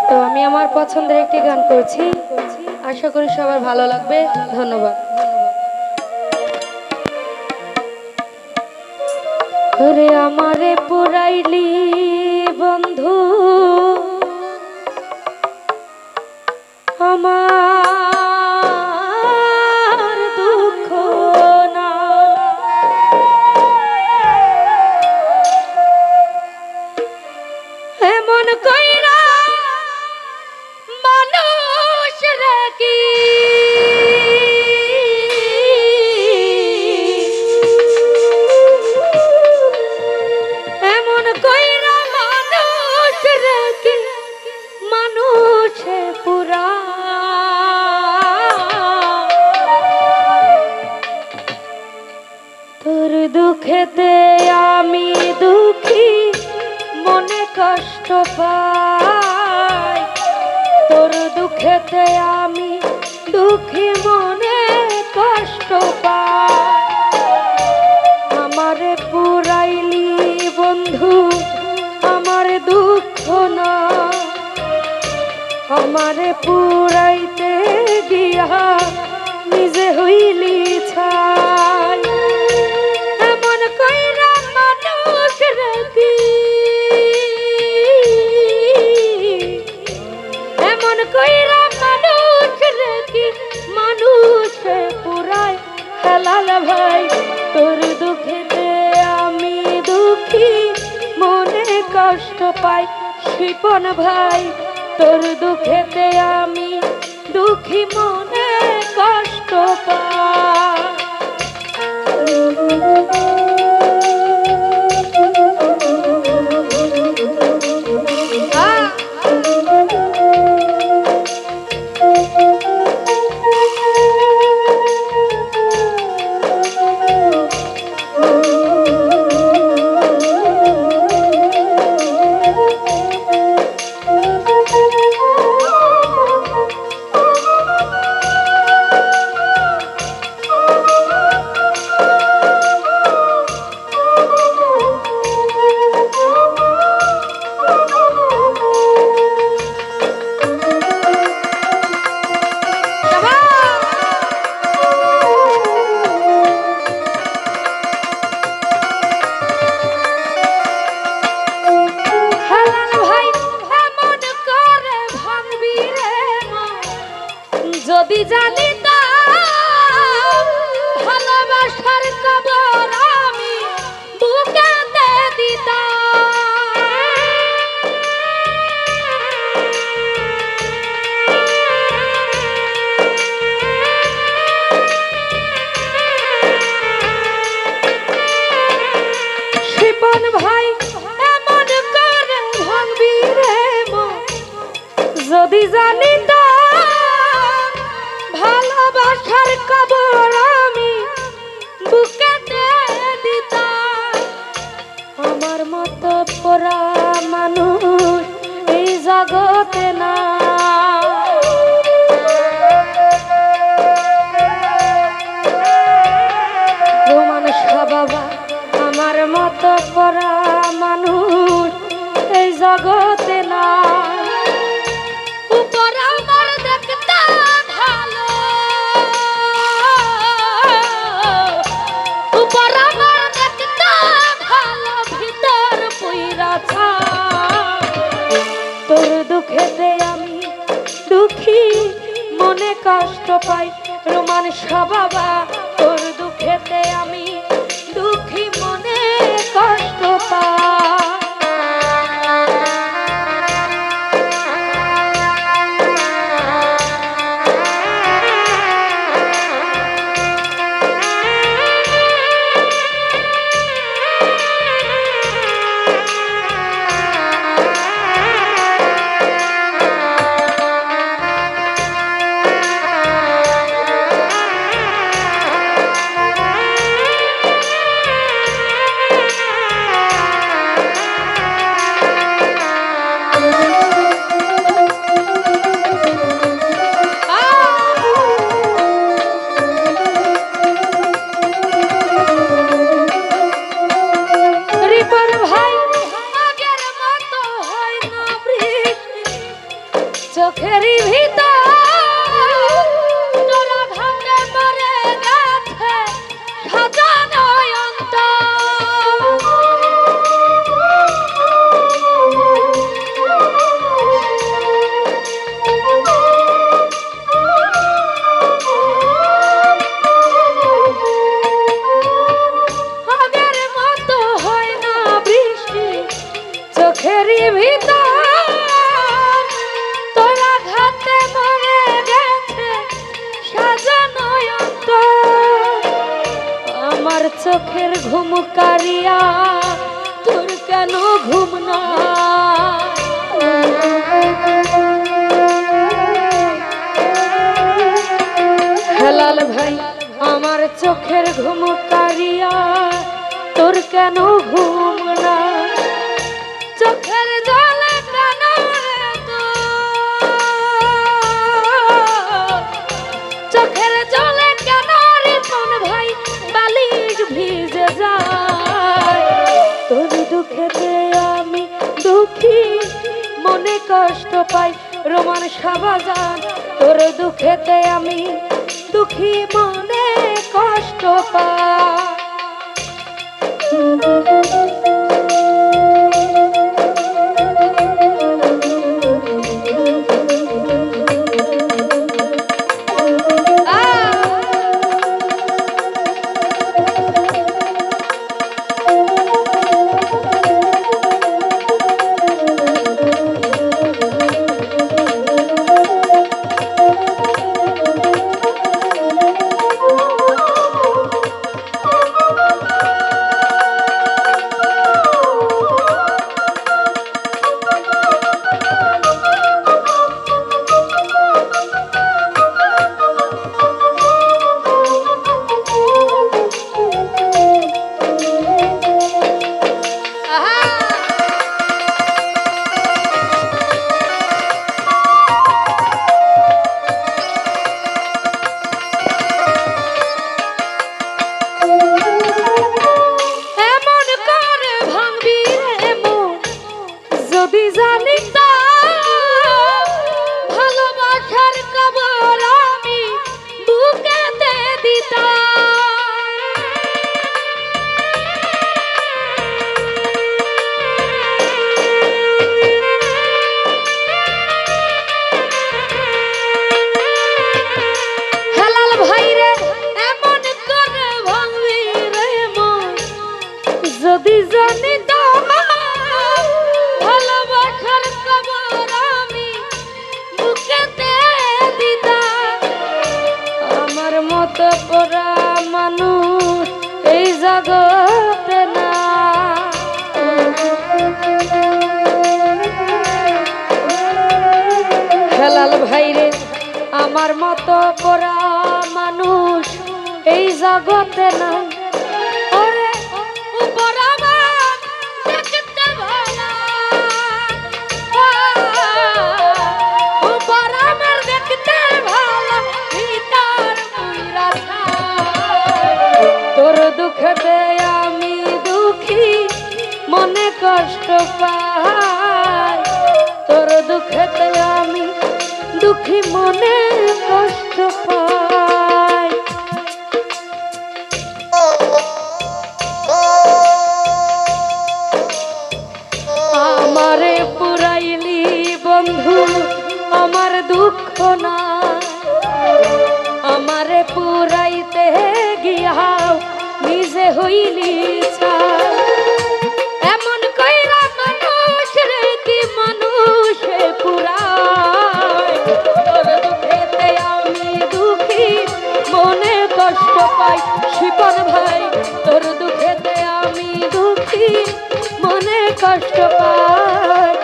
তো আমি আমার পছন্দের একটি গান করছি, আশা করি সবার ভালো লাগবে। ধন্যবাদ। ওরে আমারে পুরাইলি বন্ধু, আমার দুঃখ না এমন কইরা মানুষ রাখি এমন কইরা মানুষ রাখি মানুষে পুরা তোর দুঃখেতে আমি দুঃখী মনে কষ্ট পাই, তোর দুঃখেতে আমি দুঃখী মনে কষ্ট পাই। আমারে পুরাইলি বন্ধু আমার দুঃখ না, আমারে পুরাইতে গিয়া নিজে হইলি ছাই। এমন কইরা মানুষ রাখি এমন কইরা মানুষ রাখি মানুষে পুরায় হেলাল ভাই। তোর দুঃখেতে আমি দুঃখী মনে কষ্ট পাই শিপন ভাই, তোর দুঃখেতে আমি দুঃখী মনে কষ্ট পাই। যদি জানিতাম ভালোবাসার কবর আমি বুকেতে দিতাম। শিপন ভাই এমন করে ভাঙবি রে মন, যদি জানিতাম ভালোবাসার কবর আমি বুকেতে দিতাম। আমার মতো পোড়া মানুষ এই জগতে না, মানুষ বাবা আমার মতো পোড়া মানুষ এই জগতে না। তোর দুঃখেতে আমি দুঃখী মনে কষ্ট পাই রোমান বাবা, তোর দুঃখেতে আমি দুঃখী মনে কষ্ট পাই। চোখেরই ভিতর তোরা ঘাটে মরে গেছে সাজানো অন্তর। আগের মতো হয় না বৃষ্টি চোখেরই ভিতর তোরা ঘাটে মরে গেছে সাজানো অন্তর। আমার চোখের ঘুম কারিয়া তোর কেন ঘুম না? হেলাল ভাই আমার চোখের ঘুম কারিয়া তোর কেন ঘুম না? চোখের জলে কেন রে চোখের জলে কেন রে কোন ভাই বালিশ ভিজে যায়? তোর দুঃখেতে আমি দুঃখী মনে কষ্ট পাই রোমান সাবাজান। তোর দুঃখেতে আমি দুঃখী মনে কষ্ট পাই। যদি জানিতাম ভালোবাসার কবর আমি বুকেতে দিতাম। হেলাল ভাইরে এমন করে ভাঙবি রে মন যদি জানিতাম ভালোবাসার কবর আমি বুকেতে দিতাম। আমার মতো পোড়া মানুষ এই জগতে না। হেলাল ভাইরে আমার মতো পোড়া মানুষ এই জগতে না। ওরে উপরা তোর দুঃখেতে আমি দুঃখী মনে কষ্ট পাই। তোর দুঃখেতে আমি দুঃখী মনে কষ্ট পাই। আমারে পুরাইলি বন্ধু আমার দুঃখ না। আমারে পুরাইতে গিয়াও নিজে হইলি ছাই। এমন কইরা মানুষ রে কি মানুষে পুরায়। তোর দুঃখেতে আমি দুঃখী মনে কষ্ট পাই। শিপন ভাই তোর দুঃখেতে আমি দুঃখী মনে কষ্ট পাই।